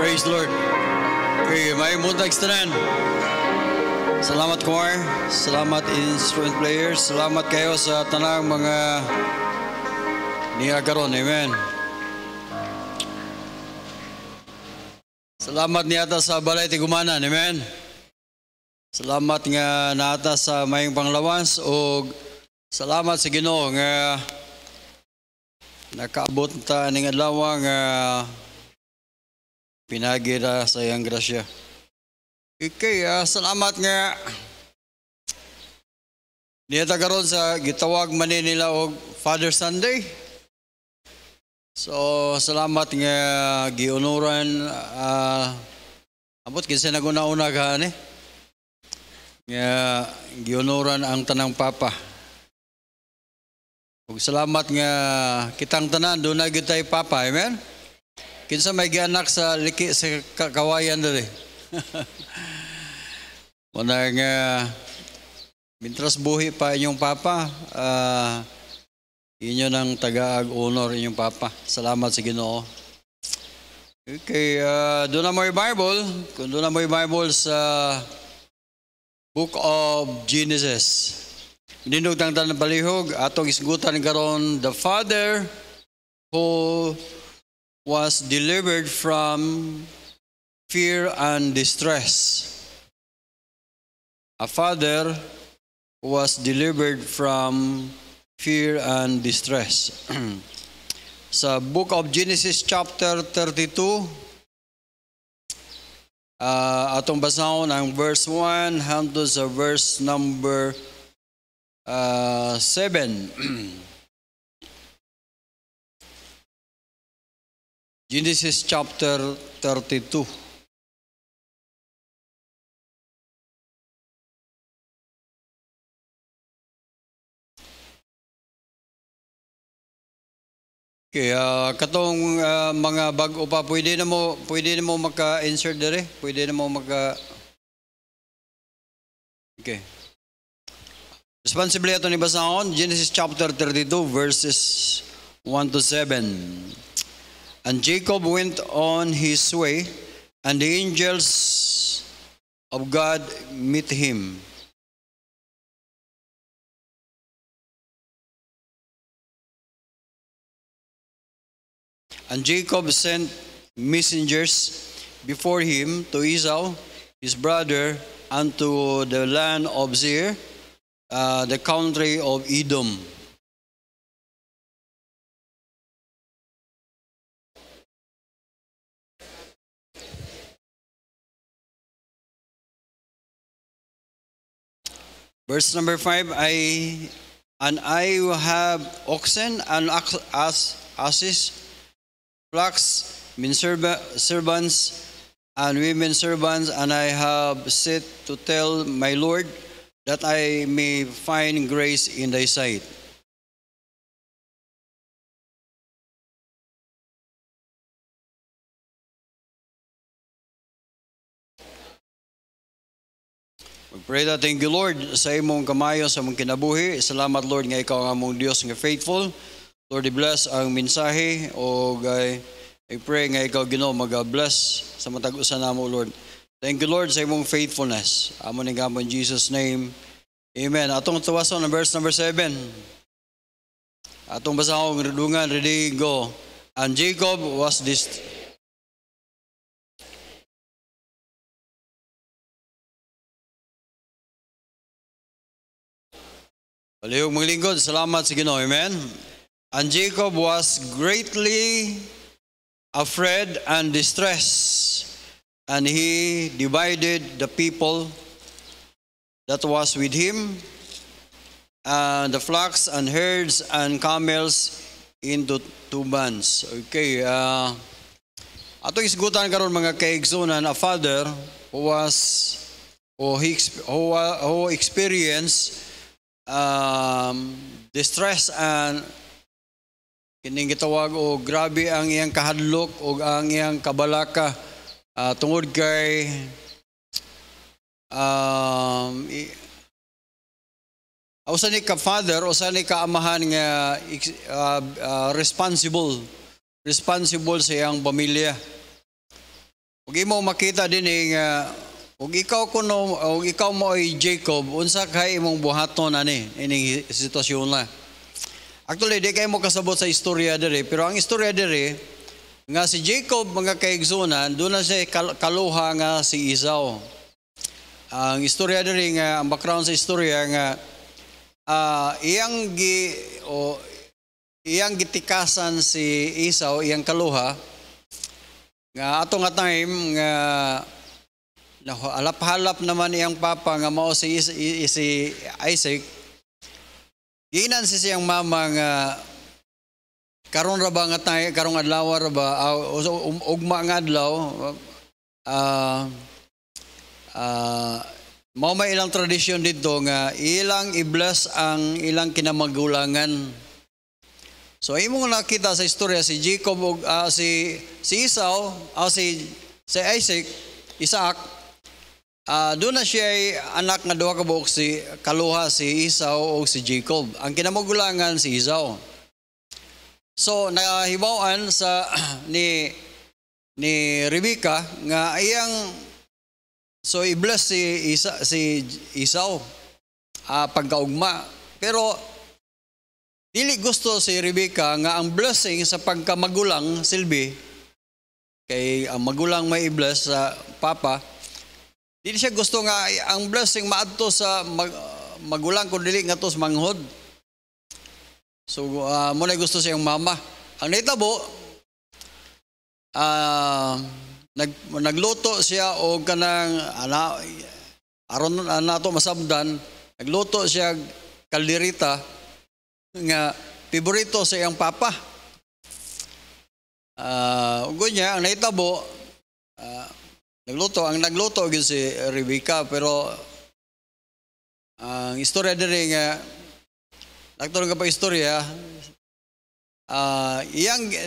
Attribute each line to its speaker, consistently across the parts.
Speaker 1: Praise the Lord. Okay, may muntag tanan. Salamat choir, salamat instrument players, salamat kayo sa tanang mga niya karon. Amen. Salamat niyata sa balay tigumanan. Amen. Salamat nga nata sa mayong panglawas o salamat sa Ginoo nga nakaabot ta ning adlaw nga pinagira sa iyang grasya. Okay, salamat nga niyata karon sa gitawag man nila og Father Sunday. So salamat nga giunuran abot kinsa naguna-una ka ani nga giunuran ang tanang papa. Ug salamat nga kitang tanan do na gyud tay papa. Amen. Kinsa may gianak sa liki sa kawayan diri. Muna nga mintras buhi pa inyong papa, inyo nang taga-honor inyong papa. Salamat sa Ginoo. Okay, doon na mo yung Bible. Kung doon na mo yung Bible sa Book of Genesis. Nindog tang tanang palihog, atong isgutan karon the father who was delivered from fear and distress. A father who was delivered from fear and distress. Sa Book of Genesis chapter 32, atong basahon ang verse 1 hangtod sa verse number 7. Genesis chapter 32. Okay, katong mga bag-o pa pwede na mo maka-insert dire, pwede na mo maka. Okay. Responsibly ato ni basahon Genesis chapter 32 verses 1 to 7. And Jacob went on his way, and the angels of God met him. And Jacob sent messengers before him to Esau, his brother, unto the land of Seir, the country of Edom. Verse number 5, and I will have oxen and asses, flocks, men servants, and women servants, and I have set to tell my Lord that I may find grace in thy sight. Pray that thank you Lord sa imong kamayo sa imong kinabuhi. Salamat Lord nga ikaw ang among Dios nga faithful. Lord, i-bless ang mensahe o I pray nga ikaw Ginoo mag-bless sa matag-usa namo Lord. Thank you Lord sa imong faithfulness. Amo ni gamon in Jesus name. Amen. Atong tuwason ang verse number 7. Atong basahon redungan, ready go. And Jacob was this. Palihog mga lingkod, salamat sa Ginoo. Amen. And Jacob was greatly afraid and distressed, and he divided the people that was with him, and the flocks and herds and camels into 2 bands. Okay, atong isgutan karon mga kaigsunan, a father who experienced distress and kining gitawag o grabe ang iyang kahadlok o ang iyang kabalaka tungod kay usa ni ka father, usa ni ka amahan nga responsible sa iyang pamilya. Ug imo makita din nga ug ikaw kuno ug ikaw mo ay Jacob, unsa kay imong buhaton ani ining sitwasyon na. Actually, di kayo mo kasabot sa istorya diri, pero ang istorya diri nga si Jacob mga kaigsunan, doon na siya kaluha nga si Esau. Ang istorya diri nga ang background sa istorya nga iyang gitikasan si Esau, iyang kaluha nga ato nga time nga alap-halap naman iyang papa nga mao si Isaac. Giinan si siyang mama nga karon ra ba nga tayo, karong adlaw ra ba ugma nga adlaw mao may ilang tradisyon dito nga ilang i-bless ang ilang kinamagulangan. So imong nakita sa istorya si Jacob ug si Esau si Isaac doon na siya ay anak nga duha ka buok si kaluha si Esau o si Jacob. Ang kinamagulangan si Esau. So nahibawan sa ni Rebecca nga iyang so i-bless si Esau pagkaugma. Pero dili gusto si Rebecca nga ang blessing sa pagkamagulang silbi kay ang magulang may i-bless sa papa. Dili siya gusto nga ang blessing maadto sa magulang kung dili nga to sa manghod. So muna gusto siyang mama. Ang naitabo nagluto siya o kanang aron nato masabdan, nagluto siya kalderita nga paborito sa iyang papa. Ugo niya ang naitabo nagluto gyud si Rebecca, pero ang istorya diri nga nagtulong ka pa istorya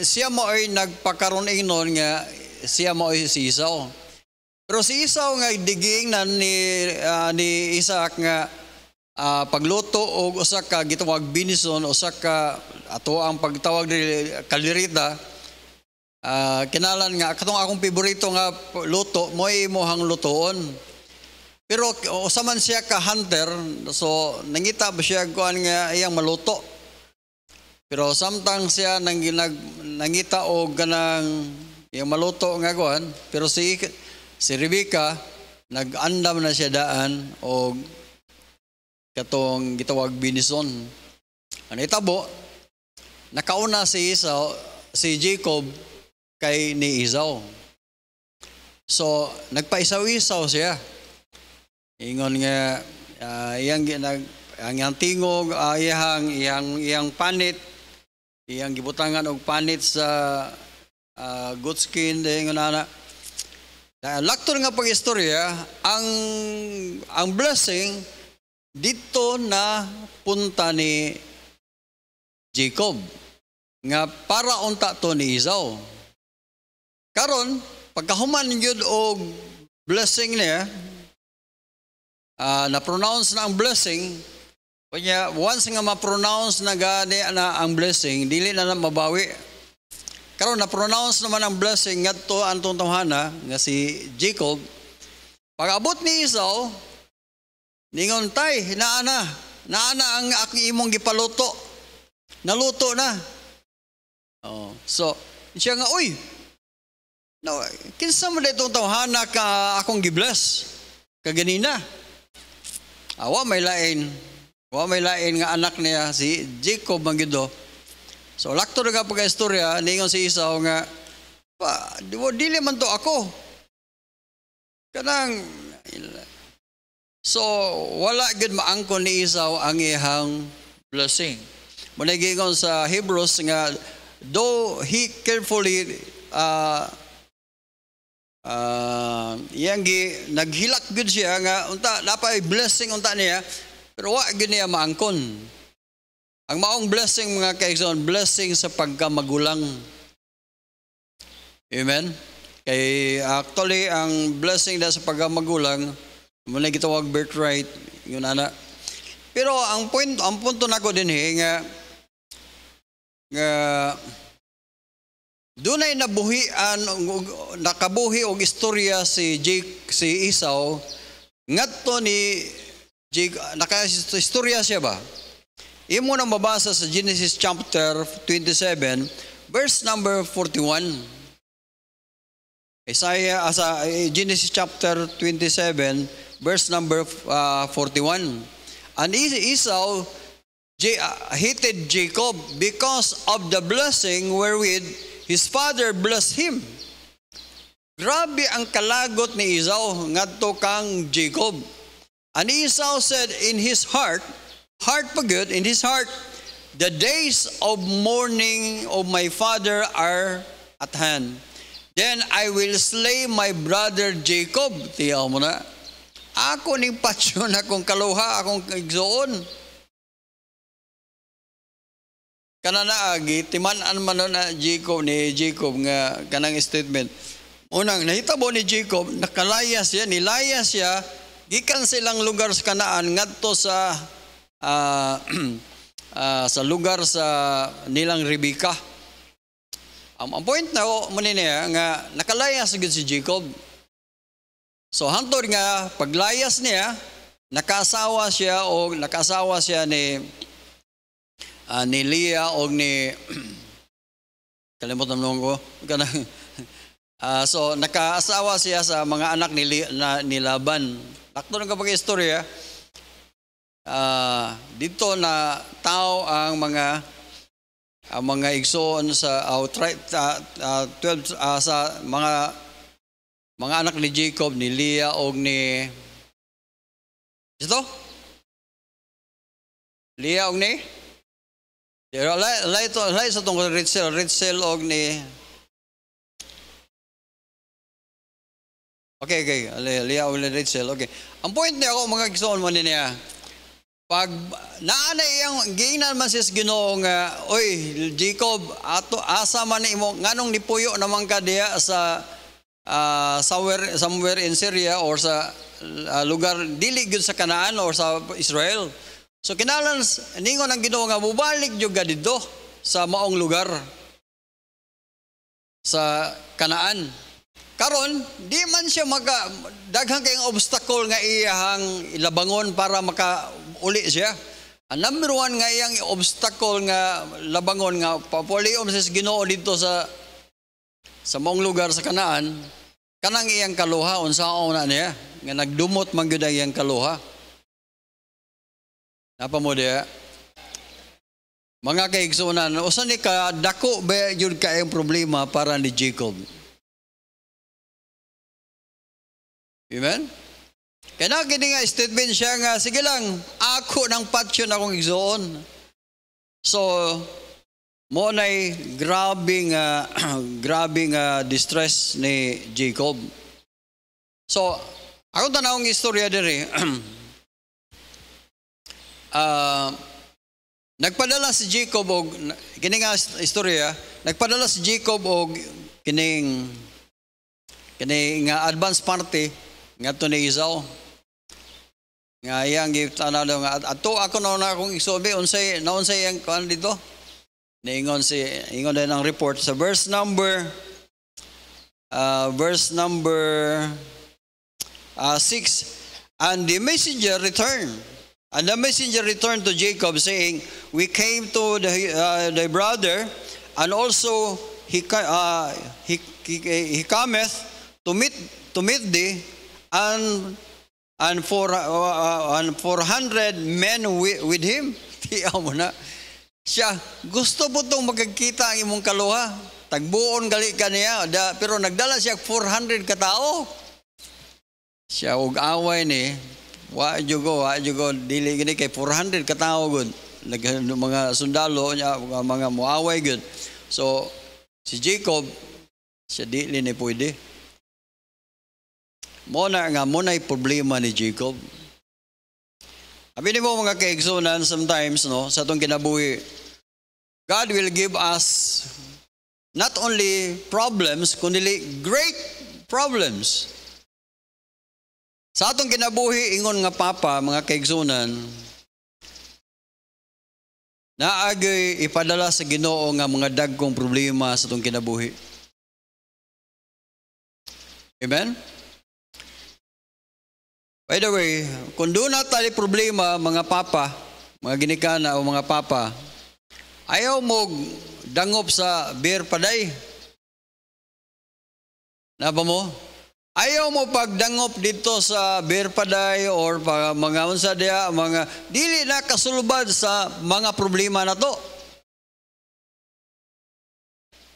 Speaker 1: siya mo ay nagpakaroon ingnon nga siya mo ay si Esau. Pero si Esau nga digingnan ni Isaac nga pagluto og usa ka gitawag binison, usa ka ato ang pagtawag dili kalderita. Kinalan nga katong akong paborito nga luto mo imong lutoon. Pero usa man siya ka hunter, so nangita ba siya kuan nga iyang maluto. Pero samtang siya nangita og ganang iyang maluto nga kuan, pero si Rebecca nag-andam na siya daan og katong gitawag binison. Ano itabo? Nakauna si Jacob kay ni Esau. So nagpaisaw-isaw siya. Ingon nga iyang tingog iyang panit, iyang gibutangan og panit sa goat skin ingon ana. Lakton nga pag-istorya ang blessing dito na punta ni Jacob nga para unta to ni Esau. Karon pagkahuman gyud og blessing niya na-pronounce na ang blessing, kanya once nga ma-pronounce na gani na ang blessing, dili na mabawi. Karon na-pronounce naman ang blessing ngadto antong tawhana nga si Jacob. Pag-abot ni Esau, ningon tay, naana ang aking imong gipaluto. Naluto na. So, siya nga, uy, no, kinsa mo ditong tawhana ka akong gibless kaganina. Wa may lain nga anak niya si Jacob mangido. So lakto na nga pagka-istorya ningon si Esau nga dili man to ako. Kanang so wala gid maangkon ni Esau ang iyang blessing. Muna gingon sa Hebrews nga though he carefully naghilak gud siya nga unta napay blessing unta niya, pero wa gid niya maangkon. Ang maong blessing mga kaigsoon, blessing sa pagkamagulang. Amen. Kay actually ang blessing na sa pagkamagulang mo na gitawag birthright yun ana. Pero ang punto nako din nga dunay nakabuhi og istorya si Esau ngadto ni naka-istorya siya ba? Imo nang mabasa sa Genesis chapter 27 verse number 41. Genesis chapter 27 verse number 41. And Esau hated Jacob because of the blessing wherewith his father blessed him. Grabe ang kalagot ni Esau ngadto kang Jacob. And Esau said in his heart pa good, in his heart, the days of mourning of my father are at hand. Then I will slay my brother Jacob. Tiyaw mo na. Ako ning patsyon akong kaluha, akong igsoon. Kananaagi, timan-an man na Jacob nga kanang statement. Unang, nahitabo ni Jacob, nilayas siya, gikan silang lugar sa Kanaan, ngadto sa lugar sa nilang Rebecca. Ang point na mo niya nga nakalayas gid si Jacob. So hantod nga paglayas niya, nakasawa siya ni Leah o ni kalimutan mo ko kanang so nakaasawa siya sa mga anak ni Laban. Takto ng kapag istorya. Dito na tao ang mga igsoon sa 12 sa mga anak ni Jacob, ni Leah o ni Leah og ni lay sa tong Rachel og ni Okay, Leah og ni Rachel. Okay. Ang point niya ako mga igsoon mo niya. Pag naana iyang giingnan man sis Ginoo nga, oy Jacob, asa man imo nganong nipuyo naman ka diha sa somewhere in Syria or sa lugar dili gyud sa Kanaan or sa Israel. So kinahanglan ningon ang Ginoo nga mubalik jud ka didto sa maong lugar sa Kanaan. Karon di man siya daghang kayong obstacle nga iyang ilabangon para makauli siya. Ang number one nga iyang obstacle nga labangon nga papuliom sa Ginoo dito sa maong lugar sa Kanaan, kanang iyang kaluha unsaon na niya nga nagdumot man gyud ang iyang kaluha. Napa mo diya? Mga kaigsunan, usa ni ka dako ba jud ka iyang problema para ni Jacob. Amen? Kaya na kini nga statement siya nga, sige lang, ako ng patsyon akong igsoon. So, mo na'y grabing distress ni Jacob. So, ako tanawang istorya diri. Nagpadala si Jacob og kini nga istorya, nagpadala si Jacob og kini nga advance party ngadto ni Esau. Nga iyang gitanaw nga ato ako na akong isobi unsay ang kuan dito. Ingon din ang report sa verse number 6. And the messenger returned to Jacob saying, we came to the brother, and also he cometh to meet thee, and 400 men with him. Tiyaw mo na. Siya, gusto po itong magkakita ang imong kaluha. Tagbuon gali ka niya, pero nagdala siya 400 katao. Siya, og away ni, wa jugo, dili gini kay 400 katao gud. Mga sundalo niya, mga muaway gud. So, si Jacob, siya dili ni pwede. Mona'y problema ni Jacob. Sabi mo mga kaigsunan, sometimes, no, sa itong kinabuhi, God will give us not only problems, kundi great problems. Sa atong kinabuhi, ingon nga papa, mga kaigsunan, naagay ipadala sa Ginoo nga mga dagkong problema sa itong kinabuhi. Amen? By the way, kung doon na tayo problema, mga papa, mga ginikana o mga papa, ayaw mo dangop sa beer paday. Napa mo? Ayaw mo pagdangop dito sa beer paday or mga unsa diya, mga dili na kasulbad sa mga problema na to.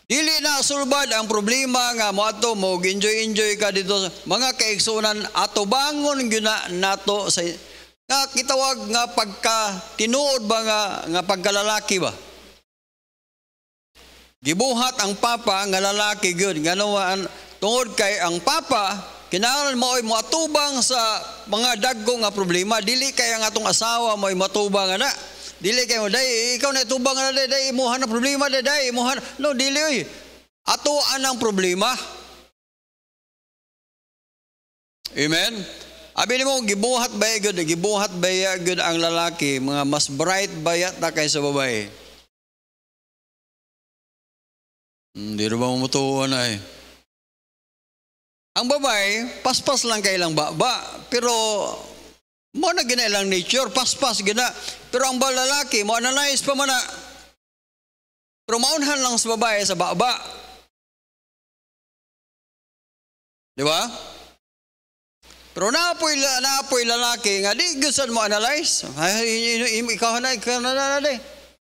Speaker 1: Dili na sulbad ang problema nga mo ato mo enjoy ka dito mga kaigsunan ato bangon gyud nato sa nga kitawag nga pagka tinuod ba nga pagkalalaki ba. Gibuhat ang papa nga lalaki gyud ngano tungod kay ang papa kinahanglan mo ay moatubang sa mga dagko nga problema dili kay ang atong asawa mo ay matubang ana. Dili kayo, day, ikaw na itubang na day, imuhan na problema, day, imuhan. No, dili, oy. Atuan ang problema. Amen? Abi mo, gibuhat ba yagod ang lalaki, mga mas bright ba yata kaysa babae? Hindi rin ba mumutuan na eh. Ang babae, paspas lang kailang baba, pero mo na ginailang nature, paspas gina. Pero ang lalaki, mo analyze pa man na. Pero maunhan lang sa babae sa baba. Di ba? Pero naapoy lalaki nga, di gusto mo analyze. Ikaw na di.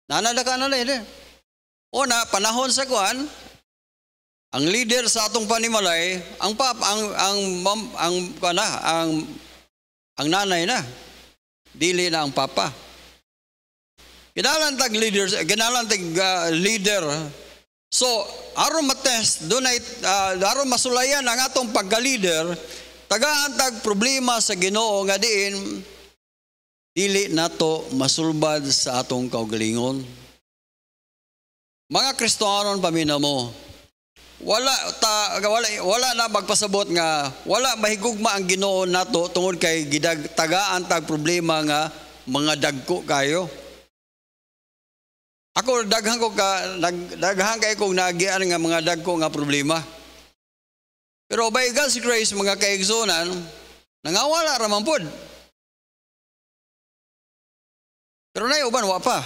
Speaker 1: Nanada ka na di. Una, panahon sa kuan, ang leader sa atong panimalay, ang nanay na. Dili na ang papa. Kinalantag leader. So, aron matest, aron masulayan ang atong pagka-leader, tagaantag problema sa Ginoo nga diin, dili nato masulbad sa atong kaugalingon. Mga Kristohanon paminamo, wala na magpasabot nga wala mahigugma ang Ginoo nato tungod kay tagaan tag problema nga mga dagko kayo. Ako daghan kay kong nagian nga mga dagko nga problema. Pero by God's grace mga kaigsonan nangawala ra man pod. Pero nay uban wa pa.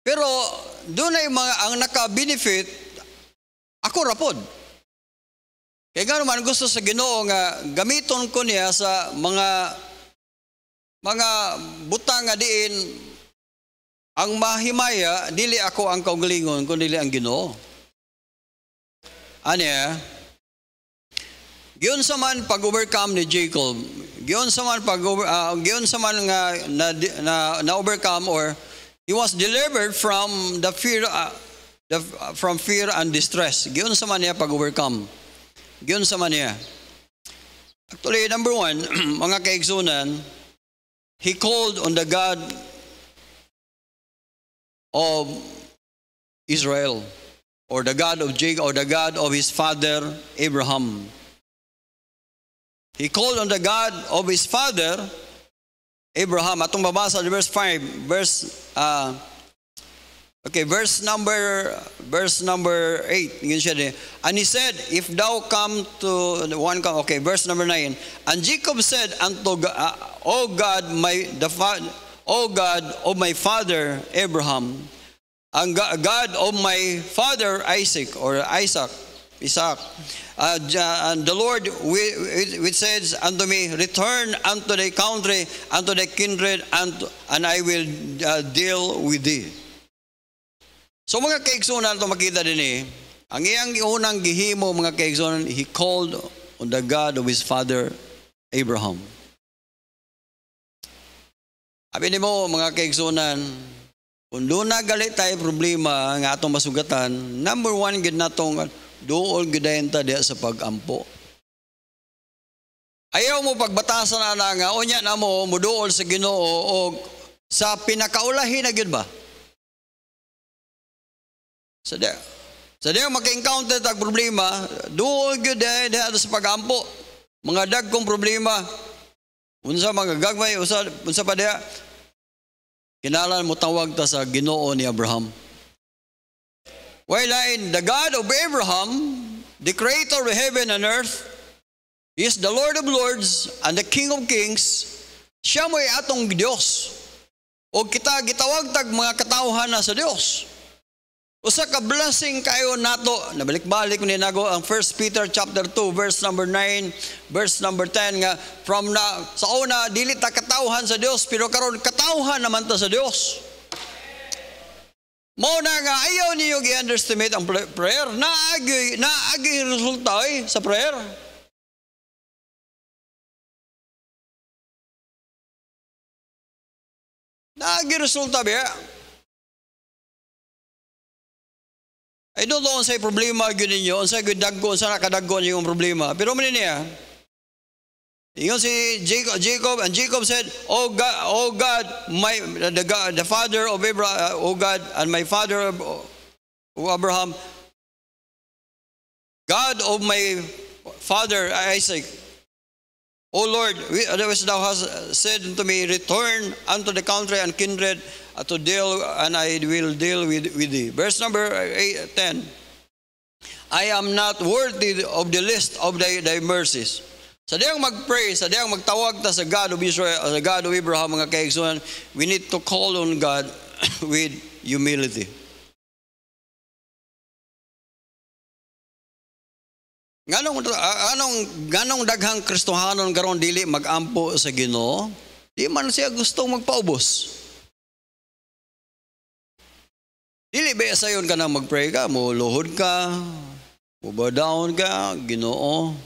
Speaker 1: Pero doon ay mga ang naka-benefit, ako rapod. Kaya nga naman gusto sa Ginoo nga gamiton ko niya sa mga butang nga diin ang mahimaya, dili ako ang kaugalingon, kundi dili ang Ginoo. Anya, giyon sa man pag-overcome ni Jacob, giyon sa man nga na-overcome or he was delivered from the fear, from fear and distress. Giyon sa man niya pag-overcome. Giyon sa man niya. Actually, number one, mga kaigsunan, he called on the God of Israel, or the God of Jacob, or the God of his father Abraham. He called on the God of his father Abraham. Atong babasa verse 5, verse number 8. And he said, if thou come to verse number 9. And Jacob said unto God, O God of my father Abraham, and God of my father Isaac, and the Lord which says unto me, return unto thy country, unto thy kindred, and I will deal with thee. So mga kaigsunan, ito makita din ang iyang unang gihimo mga kaigsunan, he called on the God of his father Abraham. Abi ni mo mga kaigsunan, kung doon na galit tayo problema nga atong masugatan, number one gid natong dool gidayon ta diha sa pag-ampo. Ayaw mo pagbatasan na nga unya na mo muduol sa Ginoo o sa pinakaulahi na gid ba? Sa diha maka-encounter tag problema, dool gid diha sa pag-ampo. Mga dagkong problema. Unsa mga gagmay, unsa pa diha? Kinalan mo tawag ta sa Ginoo ni Abraham. While in the God of Abraham, the creator of heaven and earth, He is the Lord of lords and the King of kings. Siya mo'y atong Diyos. O kita gitawag tag mga katawhan na sa Dios. Usa ka blessing kayo nato. Nabalik-balik ni nago ang 1 Peter chapter 2 verse number 9, verse number 10 nga sa una dili ta katawhan sa Dios pero karon katawhan naman ta sa Dios. Mao na nga ayaw niyo gi-underestimate ang prayer. Naagi resulta sa prayer. Naagi resulta ba? I don't know unsay problema gyud ninyo, unsay gyud dagko, unsa nakadagko yung problema. Pero man niya, ingon si Jacob, and Jacob said, "Oh God, the father of Abraham, oh God, and my father of Abraham, God of my father Isaac, O Lord, which thou hast said unto me, return unto the country and kindred to deal, and I will deal with thee." Verse number 10. I am not worthy of the least of thy mercies. Sa diyang mag-pray, sa diyang magtawag ta sa God of Israel, sa God of Abraham, mga kaigsunan, we need to call on God with humility. Ganong daghang Kristohanon karon dili magampo sa Ginoo, di man siya gustong magpaubos. Dili ba sayon ka na magpray ka, mo luhod ka, mo bow down ka, Ginoo.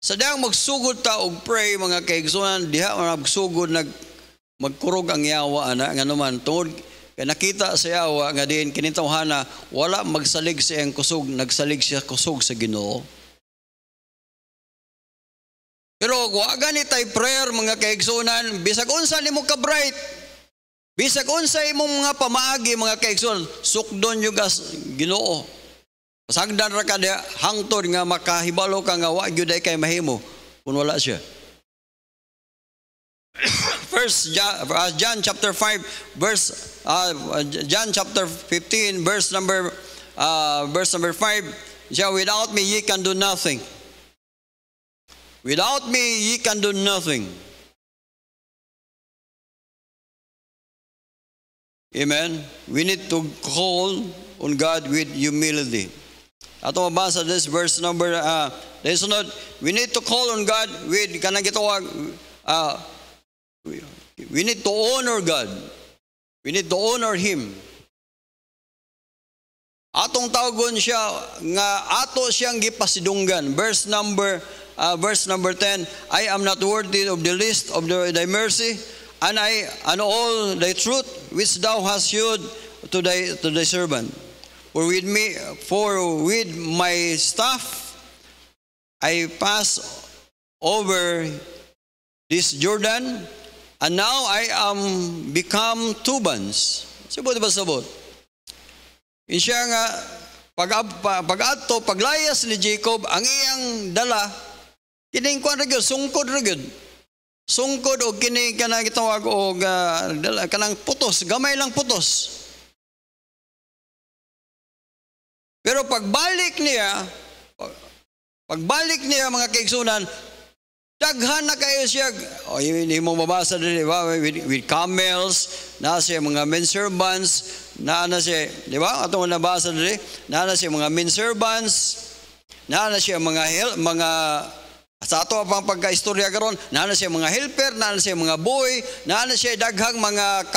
Speaker 1: Sa diyang magsugod ta og pray, mga kaigsunan, diha magsugod magkurog ang yawa ana nga naman tungod kay nakita sa yawa nga diin kinitawhana wala magsalig sa iyang kusog, nagsalig siya kusog sa Ginoo. Pero wa gani tay prayer, mga kaigsunan, bisag unsa nimo ka bright, bisag unsa imong mga pamaagi, mga kaigsunan, sukdon yung Ginoo. Pasagdan ra ka diha hangtod nga makahibalo ka nga wa gyud ay kay mahimo kun wala siya. First John chapter 5 verse John chapter 15 verse number 5, siya, without me ye can do nothing. Without me ye can do nothing. Amen. We need to call on God with humility. Ato mabasa this verse number we need to call on God with kanang gitawag we need to honor God. We need to honor Him. Atong tawagon siya nga ato siyang gipasidunggan. Verse number 10, I am not worthy of the least of thy mercy, and all thy truth which thou hast shewed to thy servant. For with my staff I pass over this Jordan, and now I am become two bands. Sabot ba sabot? Insya nga paglayas ni Jacob ang iyang dala kining kuan ra gyud, sungkod ra gyud. Sungkod og kini kanang gitawag og kanang putos, gamay lang putos. Pero pagbalik niya mga kaigsunan, daghan na kayo siya. Hindi mo mabasa din, di ba? With camels, na siya mga men servants, na siya, di ba? Atong nabasa din, na siya mga men servants, na siya mga sa ato pang pagka-istorya karon, na siya mga helper, na siya mga boy, na siya daghang mga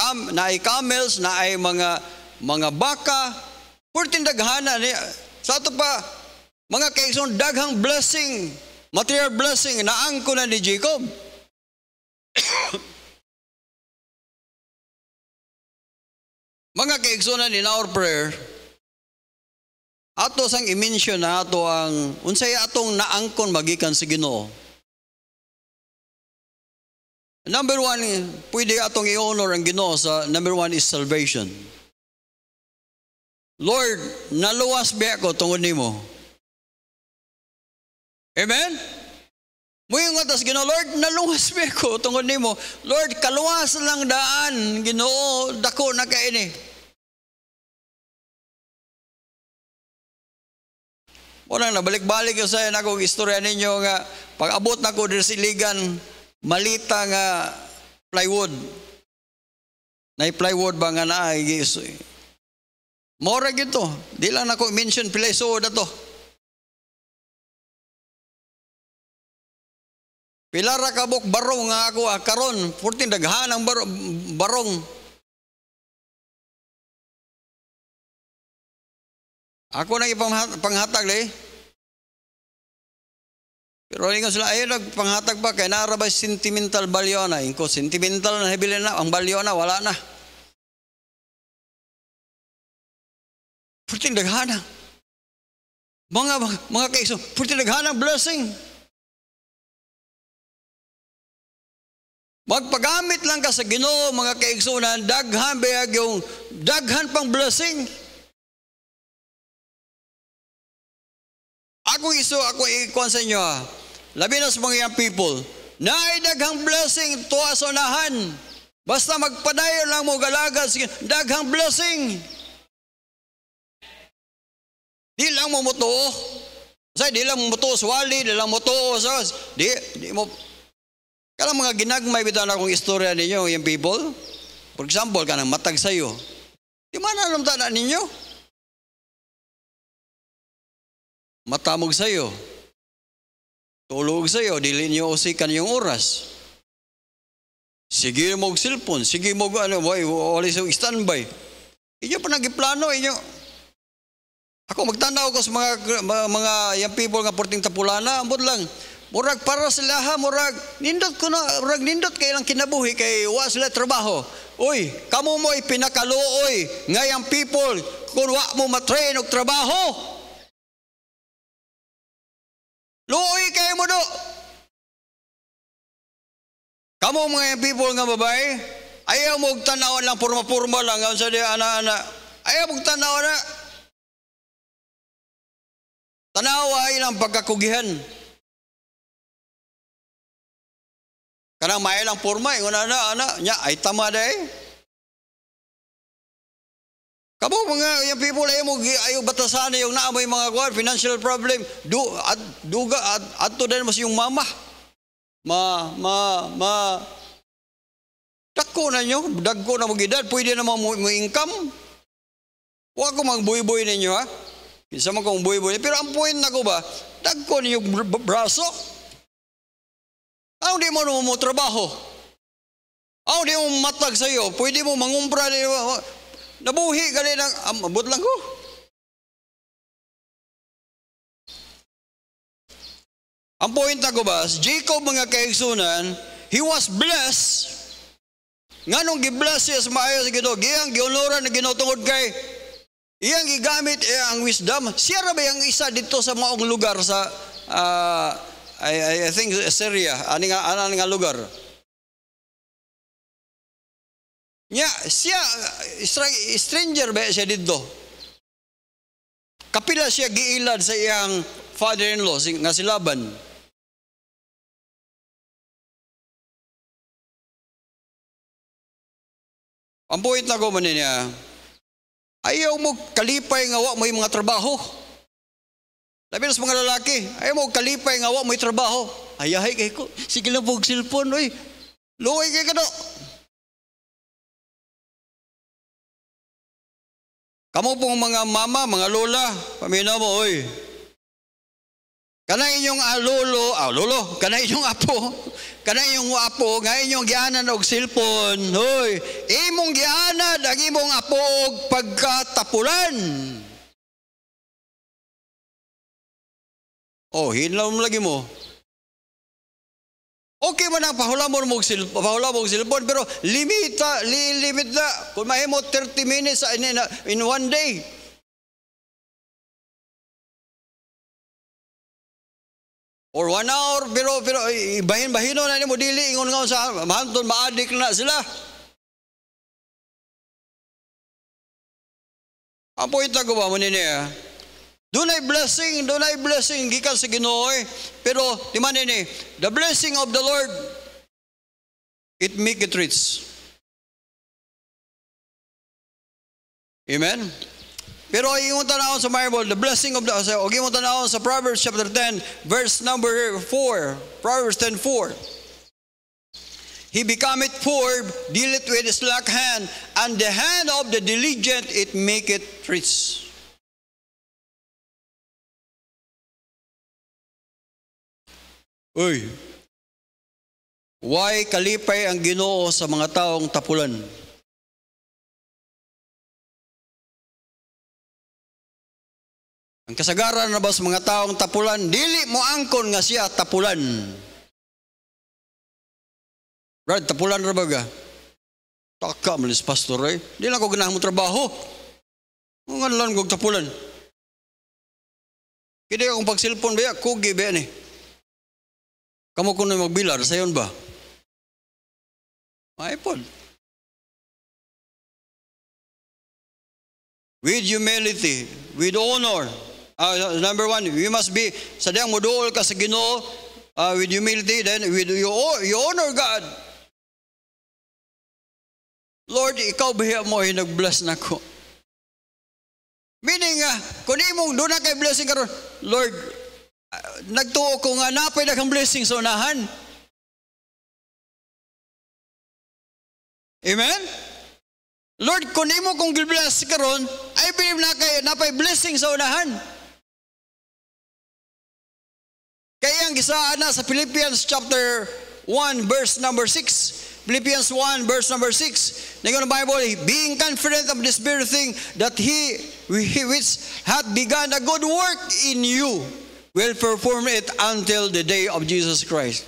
Speaker 1: camels, na ay mga baka. Purtin daghana niya. Sa ato pa, mga kaigsoon, daghang blessing, material blessing, naangko na ni Jacob. Mga kaigsoon, in our prayer, ato sang i-mention na ato ang, unsay atong naangkon magikan sa Ginoo. Number one, pwede atong i-honor ang Ginoo sa number one is salvation. Lord, naluwas ba ako tungod nimo? Amen? Muyong atas Ginoo, Lord, nalungas mi ko tungod nimo. Lord, kaluwas lang daan, Ginoo, dako na kaini. Muna nabalik-balik ko sa akong istorya ninyo nga pag-abot na ko diri siligan, malita nga plywood. Na plywood ba nga naa giisoy. Mora gito, di lang ako mention pila isuod ato. Pila ra ka buk barong nga ako karon, 14 daghan ang barong. Ako nang ipanghatag le. Pero ingon sila ay nagpanghatag ba kay nara ba sentimental value na. Inko sentimental na hebili na ang value na wala na. 14 daghan. Mga kaiso, 14 daghan blessing. Magpagamit lang ka sa Ginoo mga kaigsunan, daghan bayag yung daghan pang blessing. Ako ikuan sa inyo ha. Labi na sa mga young people, naidaghang blessing tuwa sa unahan. Basta magpadayon lang mo galaga, daghang blessing. Di lang mo mutuo. Di lang mo mutuo sa wali, di lang mo mutuo sa... Di mo... Kala mga ginagmay bitan akong istorya ninyo, yung people. For example, kanang matag sa'yo. Di man alam tanda ninyo? Matamog sa'yo. Tulog sa'yo, dili niyo usikan yung oras. Sige mo cellphone, sige mo wala sa standby. Inyo pa nagiplano, inyo. Ako magtanaw ko sa mga young people nga porting tapulana, ambot lang. Murag para sila ha, murag nindot kay lang kinabuhi kay wa sila trabaho. Uy, kamo mo pinakaluoy nga yung people kung wa mo matrain og trabaho. Luoy kayo mo do. Kamo mga people nga babae, ayaw mo tanaw lang purma-purma lang sa di ana-ana. Ayaw mo tanaw na. Tanawa ilang pagkakugihan. Kanang may lang porma, yung ana, nya, ay tama dahi. Kamo mga yung people ayaw batasan yung naamoy mga kuwan, financial problem, duga, ato din mas yung mama. Dagko na nyo, dagko na mo gidad, pwede naman mo income. Huwag ko magbuy-buy ninyo ha. Kinsa man kong buy-buy. Pero ang point na ko ba, dagko ninyo braso. Ang di mo mo trabaho. Ang di mo matag sa'yo. Pwede mo mangumpra. Nabuhi ka rin ang abot lang ko. Ang point na ko ba, Jacob mga kaigsunan, he was blessed. Nga nung gibless siya sa maayo sa Ginoo, giyang giunuran na Ginoo tungod kay iyang gigamit ang wisdom. Siya ra ba yung isa dito sa maong lugar sa I think Syria, ani nga lugar. Nya siya stranger ba siya dito? Kapila siya giilad sa iyang father-in-law nga si Laban. Ang point na ko man niya, ayaw mo kalipay nga wa mo yung mga trabaho. Labi na sa mga lalaki, ayaw mo kalipay nga wa mo yung trabaho. Ayahay kay ko, sige lang po cellphone, oy. Luoy kay ka do. Kamu pong mga mama, mga lola, pamina mo, oy. Kana inyong lolo, kana inyong apo, nga inyong gianan og cellphone, hoy. Imong gianan ang imong apo og pagkatapulan. Oh, hinlaw mo lagi mo. Okay man ang pahula mo cellphone, pero limit na. Kung mahimo 30 minutes in one day. Or 1 hour, pero bahin-bahino na ni mo dili, ingon nga sa mahanton, maadik na sila. Ang point na ko ba mo niya, Dunay blessing gikan sa Ginoo. Pero di man ini, the blessing of the Lord, it make it rich. Amen. Pero ingon tanawon sa Bible, the blessing of the, okay mo tanawon sa Proverbs chapter 10, verse number 4. Proverbs 10:4. He becometh poor, dealeth with his slack hand, and the hand of the diligent it maketh rich. Uy, why kalipay ang Ginoo sa mga taong tapulan? Ang kasagaran na ba sa mga taong tapulan, dili mo angkon nga siya tapulan. Brad, tapulan na ba ga? Taka malis pastor eh. Di lang ko ganahan mo trabaho. Nga lang kong tapulan. Kaya akong pag-cellphone ba, kugi ba ni? Kamu kuno magbilar, sayon ba? iPod. With humility, with honor. Number one, we must be, sadyang moduol ka sa Ginoo, with humility, then with you honor God. Lord, ikaw biya mo, nag-bless na ko. Meaning, kung di mo doon na kay blessing karon, Lord, nagtuo ko nga napay na kang blessing sa unahan. Amen? Lord, kung di mo kong bless karon, I believe na kay napay blessing sa unahan. Kaya ang gisaan na sa Philippians chapter 1 verse number 6. Philippians 1 verse number 6. Ngayon ang Bible, being confident of this very thing, that he which hath begun a good work in you will perform it until the day of Jesus Christ.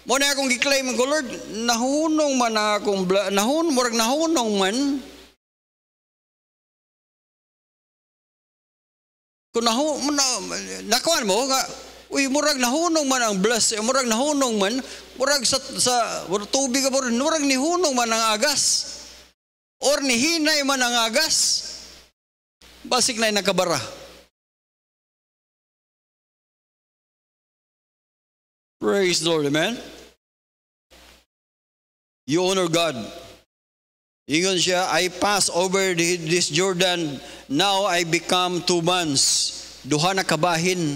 Speaker 1: Muna akong giklaim ko, Lord, nahunong man akong, nahunong man. Kung nakuhan mo, uy, murag nahunong man ang bless, murag nahunong man, murag sa tubig, murag nihunong man ang agas, or nihinay man ang agas, basik na nakabara. Praise the Lord, amen? You honor God. Ingon siya, I pass over this Jordan, now I become 2 months. Duha na kabahin.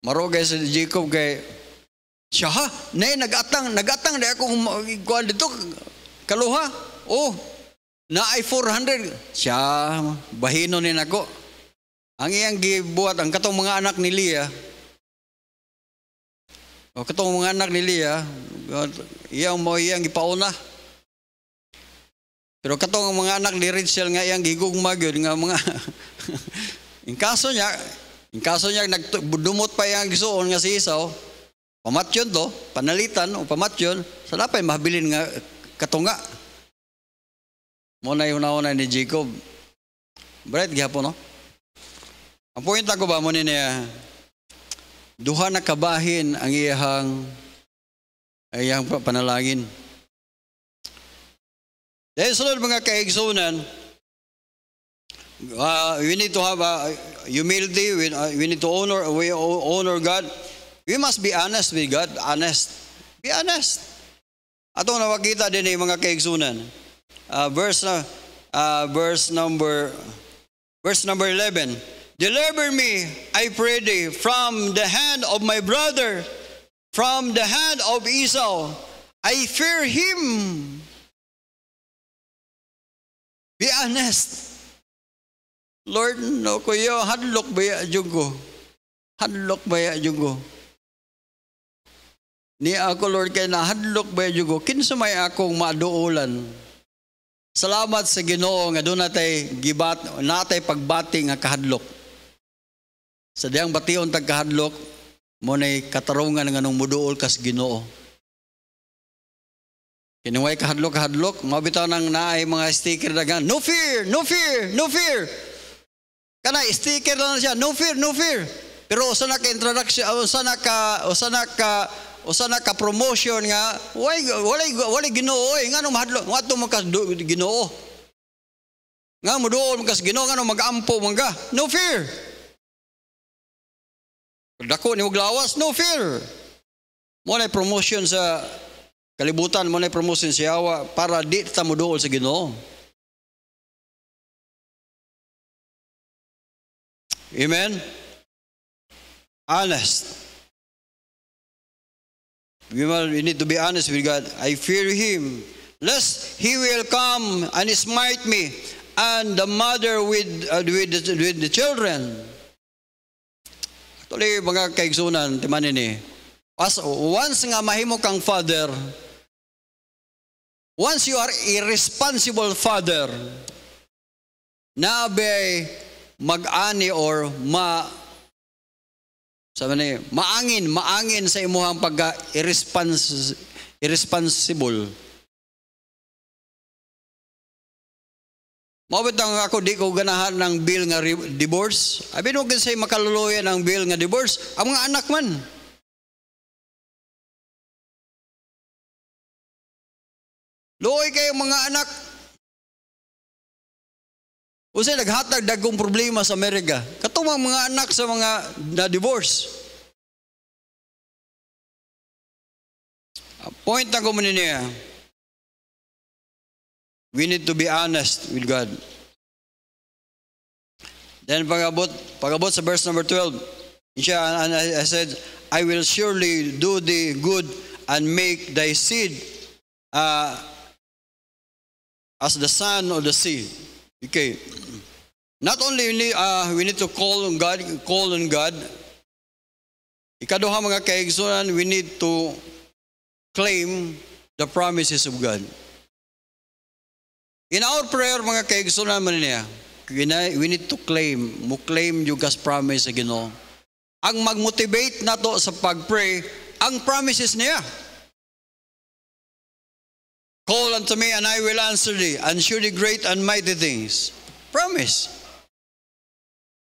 Speaker 1: Marogay sa Jacob kay siya ha, nagatang na akong kuha dito, kaluha. Oh, na ay 400. Siya, bahino ni nako. Ang iyang gibuhat, ang katong mga anak ni Leah, o katong mga anak ni Leah, iyang gipauna. Pero katong mga anak ni Rachel nga iyang gigugmag yun nga mga in kaso niya nagdumot pa iyang gisuon nga si Esau, pamatyon to, panalitan o pamatyon, sa napay mahabilin nga katunga. Muna yung nauna ni Jacob. Bright gihapon no? Ang point ako ba mo niya, duha na kabahin ang iyang panalangin. Dahil sunod mga kaigsunan, we need to have humility. We need to honor God. We must be honest with God. Honest. Be honest. Atong nawakita din yung mga kaigsunan. Verse number 11. Deliver me, I pray thee, from the hand of my brother, from the hand of Esau. I fear him. Be honest. Lord, no kuya, hadlok baya jugo. Hadlok baya jugo. Ni ako, Lord, kay na hadlok baya jugo. Kinsa may akong maduulan. Salamat sa Ginoo nga doon natay pagbati nga kahadlok. Sa diyang bation tag kahadlok, mo na'y katarungan nga nung muduol kas Ginoo. Kinuway kahadlok, mabitaw nang naay mga sticker dagan, no fear, no fear, no fear. Kana sticker lang siya, no fear, no fear. Pero usa na ka introduction, usa na ka promotion nga, walay Ginoo, nga nung mahadlok, nga to mo ka Ginoo. Nga mo doon kas Ginoo nga magampo man ka. No fear. Dako ni og lawas, no fear. Mo na promotion sa kalibutan, mo na promotion sa Yawa para di ta mo dool sa Ginoo. Amen. Honest. We need to be honest with God. I fear Him, lest He will come and smite me, and the mother with the children. Actually, mga kaigsunan, timanin ni. Once nga mahimo kang father, once you are irresponsible father, nabay mag-ani or maangin sa imuhang irresponsible. Mabitang ako di ko ganahan ng bill nga divorce. Abi no kasi makaluluyan ang bill nga divorce. Ang mga anak man. Luoy kayo mga anak. Usay naghatag dagkong problema sa Amerika. Katong mga anak sa mga na-divorce. Point na ko muna niya. We need to be honest with God. Then pag-abot sa verse number 12, and I said, I will surely do thee good and make thy seed as the sand of the sea. Okay. Not only we need to call on God. Ikaduha mga kaigsunan, we need to claim the promises of God. In our prayer, mga kaigsunan man niya, we need to claim yung God's promise sa Ginoo. Ang mag-motivate nato sa pag-pray, ang promises niya. Call unto me and I will answer thee, and shew thee great and mighty things. Promise.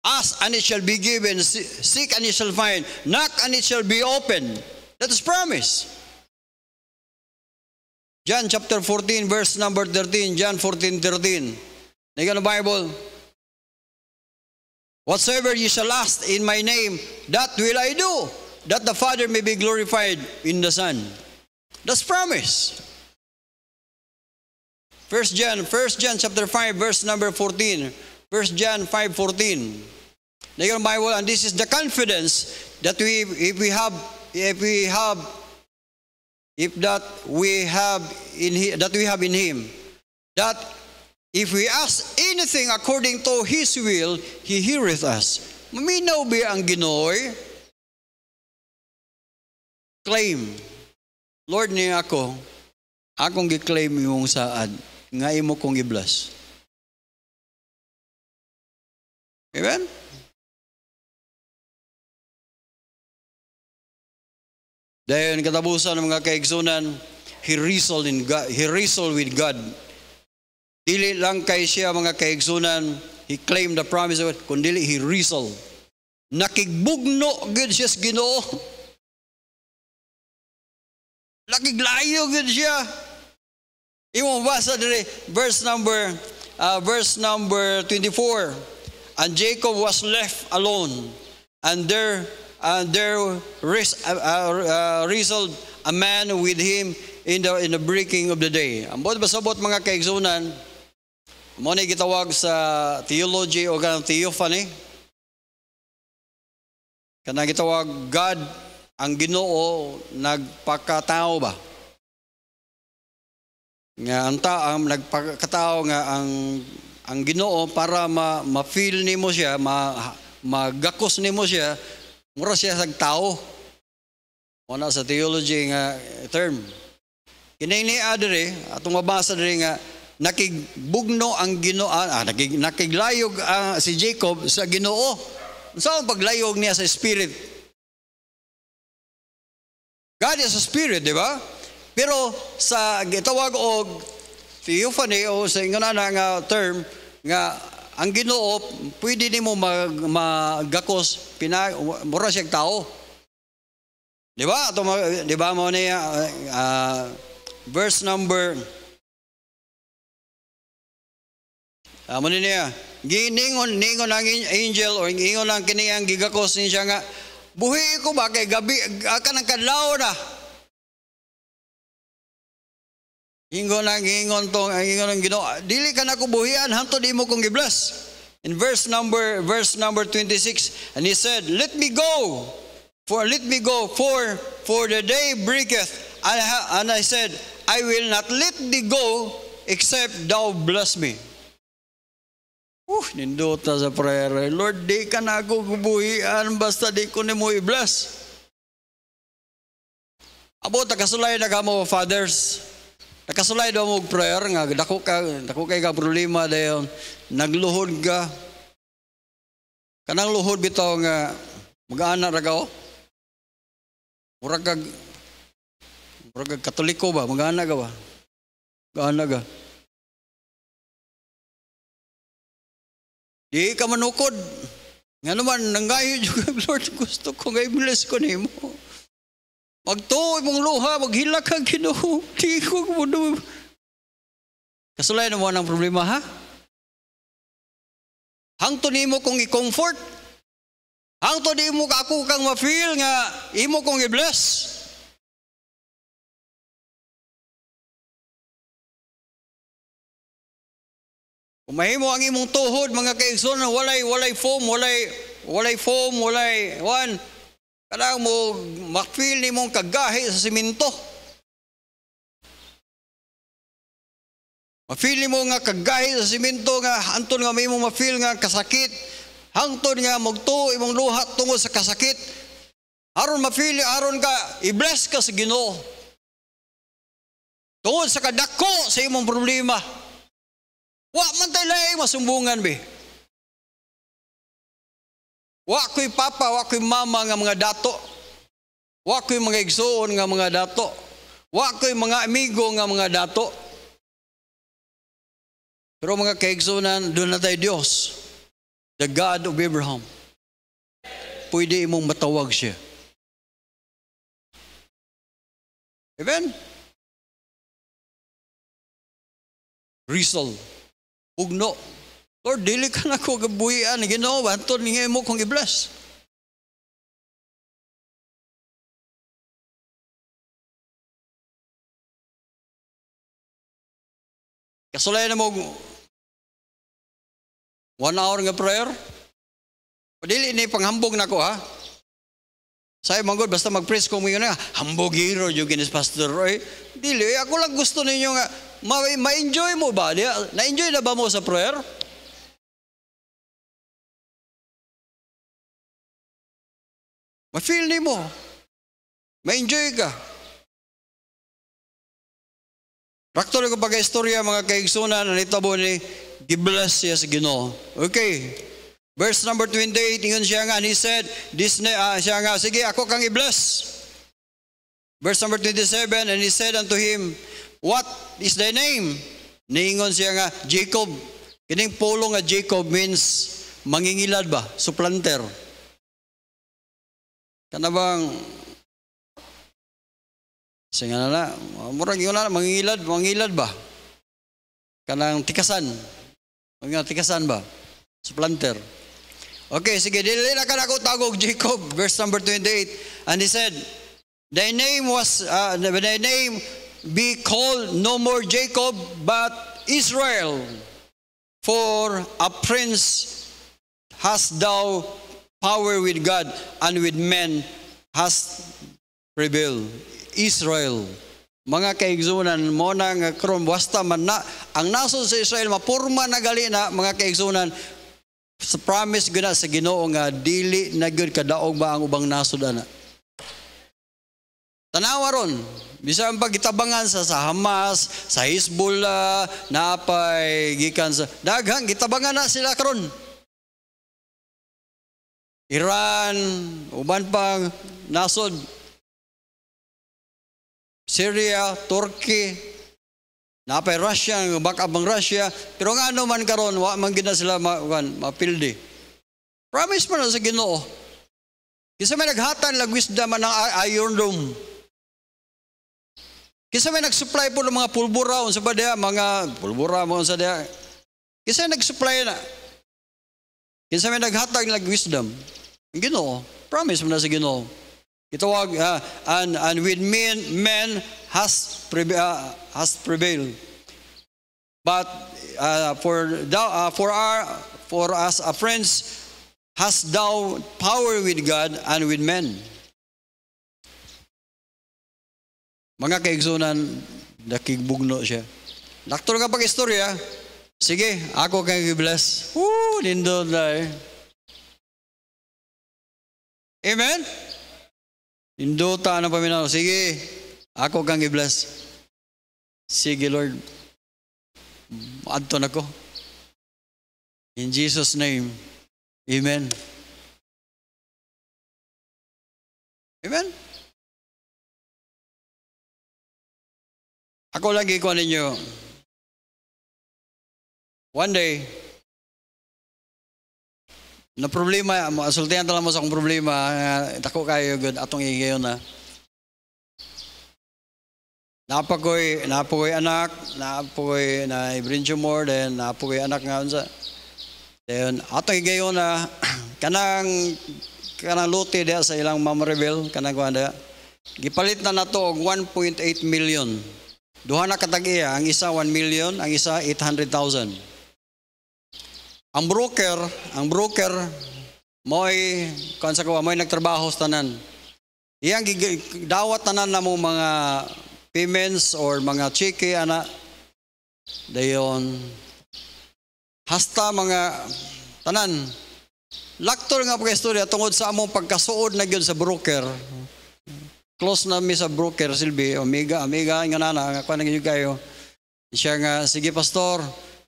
Speaker 1: Ask and it shall be given, seek and it shall find, knock and it shall be open. That is promise. John chapter 14 verse number 13, John 14:13. Nigga the Bible. Whatsoever ye shall ask in my name, that will I do, that the Father may be glorified in the Son. That's promise. 1 John chapter 5 verse number 14. 1 John 5:14. Nigga the Bible, and this is the confidence that we have in Him, that if we ask anything according to His will, He heareth us. Maminaw ba ang Ginooy? Claim. Lord niya akong gi-claim yung saad, nga imo kong i-bless. Amen? Dahil katapusan ng mga kaigsunan, he wrestled with God. Dili lang kay siya mga kaigsunan, he claimed the promise of God, kundi he wrestled. Nakigbugno gud siya sa Ginoo. Nakiglayo gud siya. Imo basa diri verse number 24. And Jacob was left alone, and there wrestled a man with him in the breaking of the day. Ang basabot mga kaigsunan, mo na gitawag sa theology o kanang theophany. Kanang gitawag God, ang Ginoo nagpakatao ba? Nga ang nagpakatao nga ang Ginoo para ma-feel nimo siya, magakos nimo siya, mura siya sa tao. Una sa theology nga term. Kinini adere atong mabasa diri nga nakigbugno ang Ginoo, nakiglayog si Jacob sa Ginoo. Unsa ang paglayog niya sa spirit? God is a spirit, di ba? Pero sa gitawag og theophany o sa ingana nga term nga ang Ginoo pwede nimo magakos mura siya tao. Di ba? Di ba mo niya verse number Amo niya, ningon ang angel o ingon ang kini ang gigakos niya nga, buhi ko ba kay gabi kanang kadlaw na. Ingon ang Ginoo, dili ka na ko buhian hantod imo kong gibless. In verse number 26, and he said, let me go, for the day breaketh. And I said, I will not let thee go except thou bless me. Nindota sa prayer. Lord, di ka na ako kubuhian basta di ko nimo i-bless. Abo nakasulay na kamo fathers. Nakasulay daw mo prayer nga dako kay ka problema dayon nagluhod ka. Kanang luhod bitaw nga mag-ana ra ka o. Murag kag Katoliko ba? Mag-ana ka ba? Mag-ana ka. Di ka manukod. Nga naman, nanggayo juga, Lord, gusto ko nga i-bless ko nimo. Magtuoy mong luha, maghila ka, Ginoo. Di ko mo. Kasulay na mo ang problema, ha? Hangto nimo kong i-comfort. Hangto di mo ako kang ma-feel nga imo kong i-bless. Kung mahimo ang imong tuhod, mga kaigsoon, walay foam, walay one. Kadang mo ma-feel ni mong kagahi sa simento. Ma-feel mo nga kagahi sa simento nga anton nga may mo ma-feel nga kasakit. Hangtod nga magtuo imong luha tungod sa kasakit. Aron ma-feel, aron ka i-bless ka sa Ginoo. Tungod sa kadako sa imong problema. Wa man tayo laing masumbungan be. Wa ko'y papa, wa ko'y mama nga mga dato. Wa ko'y mga igsoon nga mga dato. Wa ko'y mga amigo nga mga dato. Pero mga kaigsunan, doon na tayo Diyos. The God of Abraham. Pwede imong matawag siya. Amen? Rizal. Ugno. Lord, dili ka na ko gabuhian. Ginoo, hantod ni mo kong i-bless. Kasulay na mo 1 hour nga prayer. Dili ni panghambog na ko, ha? Say manggod basta mag-praise ko mo yun nga, hambog hero yung ginis Pastor Roy. Dili, ako lang gusto ninyo nga, ma-enjoy mo ba? Na-enjoy na ba mo sa prayer? Ma-feel ni mo. Ma-enjoy ka. Rakto na ko pagka-istorya mga kaigsunan na nitabo ni gibless siya sa Ginoo. Okay. Verse number 28, ingon siya nga, and he said, siya nga, sige, ako kang i-bless. Verse number 27, and he said unto him, what is thy name? Niingon siya nga, Jacob. Kining pulong nga Jacob means mangingilad ba? Supplanter. Kana bang singa na murag yun na mangilad ba? Kanang tikasan. Mga tikasan ba? Supplanter. Okay, sige, dili na ka na ko tagog Jacob, verse number 28. And he said, thy name be called no more Jacob, but Israel, for a prince hast thou power with God and with men hast prevailed. Israel. Mga kaigsunan mo na nga karon basta man na ang nasod sa Israel mapurma na gali na mga kaigsunan sa promise guna sa Ginoo nga dili na gyud kadaog ba ang ubang nasod ana. Tanawa ron bisan pag gitabangan sa Hamas, sa Hezbollah, napay gikan sa daghang gitabangan na sila karon. Iran, uban pang nasod, Syria, Turkey, napay Russia, backup ng Russia, pero nga ano man karon, wa man gina sila mapildi. Promise man na sa Ginoo. Kisa may naghatan lang wisdom ng Iron Dome. Kisa may nag-supply po ng mga pulbura, sa ba mga pulbura mo sa dia. Kinsa nag-supply na? Kinsa may naghatag ng wisdom? Ang Ginoo. Promise mo na sa Ginoo. Itawag, and with men has prevailed. But for us friends, hast thou power with God and with men. Mga kaigsunan, nakigbugno siya. Naktor nga pag-istorya, sige, ako kang i-bless. Nindot na eh. Amen? Nindota na paminaw. Sige, ako kang i-bless. Sige, Lord. Adto na ko. In Jesus' name, amen. Amen? Ako lagi ko ninyo, one day, na problema, asultihan tala mo sa akong problema, tako kayo, good, atong igayon na. Napakoy anak, napakoy na brain tumor, then napakoy anak nga unsa. Then atong igayon na kanang lote dia sa ilang Mama Rebel, kanang kuanda. Gipalit na nato og 1.8 million. Duha na katag-iya, ang isa 1 million, ang isa 800,000. Ang broker mo'y nagtrabaho sa tanan. Iyang dawat tanan na mo mga payments or mga cheque ana. Dayon hasta mga tanan. Laktor nga pag-istorya tungod sa among pagkasuod na gyud sa broker. Close na mi sa broker Silbi, amiga nga nana, ako na gyud kayo. Siya nga, sige pastor,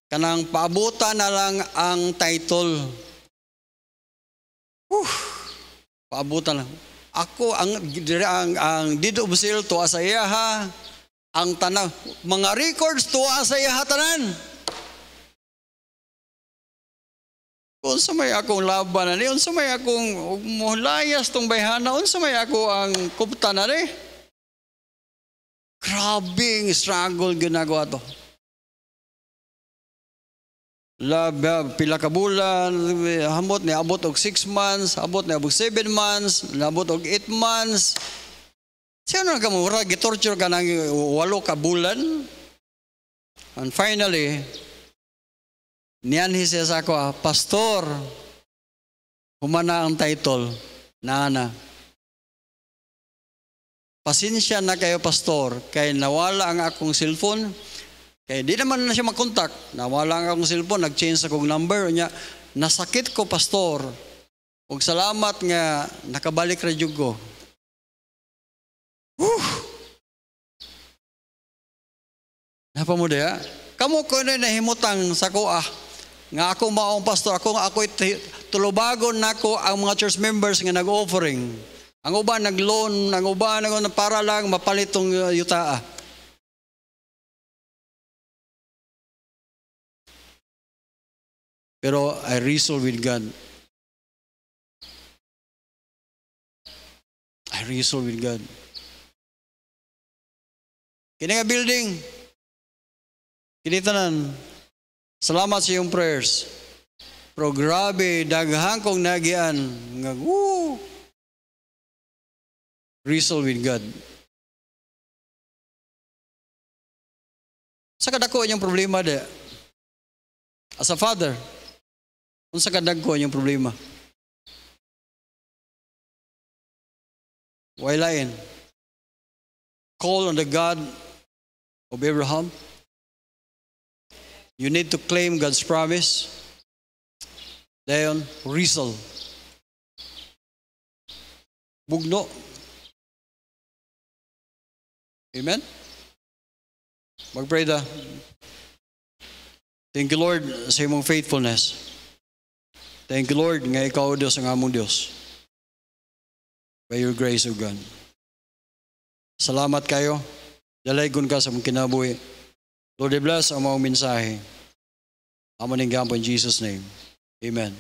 Speaker 1: kanang paabutan na lang ang title. Paabutan lang. Ako ang Dido Busil tuwa sa iya ha. Ang tanang mga records tuwa sa iya tanan. Unsa may akong laban ani, unsa may akong mulayas tong bayhana, unsa may ako ang kupta na ri. Grabing struggle ginagawa to. Pila ka bulan, hamot ni abot og 6 months, abot ni abot 7 months, abot og 8 months. Siya na ka mo, gitorture ka ng 8 ka bulan. And finally, niyanhi siya sa ako, pastor, humana ang title, na. Pasensya na kayo, pastor, kay nawala ang akong cellphone. Kaya di naman na siya mag-contact. Nawala nga akong cellphone, nag-change akong number. Nasakit ko, pastor. Ug salamat nga nakabalik ra jud ko. Napa mo dia? Kamo ko na nahimutang sa ko nga ako maong pastor, ako'y tulubagon nako ang mga church members nga nag-offering. Ang uban nag-loan, ang uban para lang mapalit tong yutaa. Pero I wrestle with God. I wrestle with God. Kini nga building, kinitanan, salamat sa iyong prayers. Pero grabe, daghang kong nagian. Wrestle with God. Sa kadako inyong problema de. As a father, unsa kadagko inyong problema? Why lain? Call on the God of Abraham. You need to claim God's promise. Dayon, wrestle. Bugno. Amen? Mag-pray da. Thank you, Lord, sa imong faithfulness. Thank you, Lord, nga ikaw, Diyos, ang among Diyos. By your grace, O God. Salamat kayo. Dalaygon ka sa mong kinabuhi. Lord, I bless ang mga mensahe. Amo ning gampo in Jesus' name. Amen.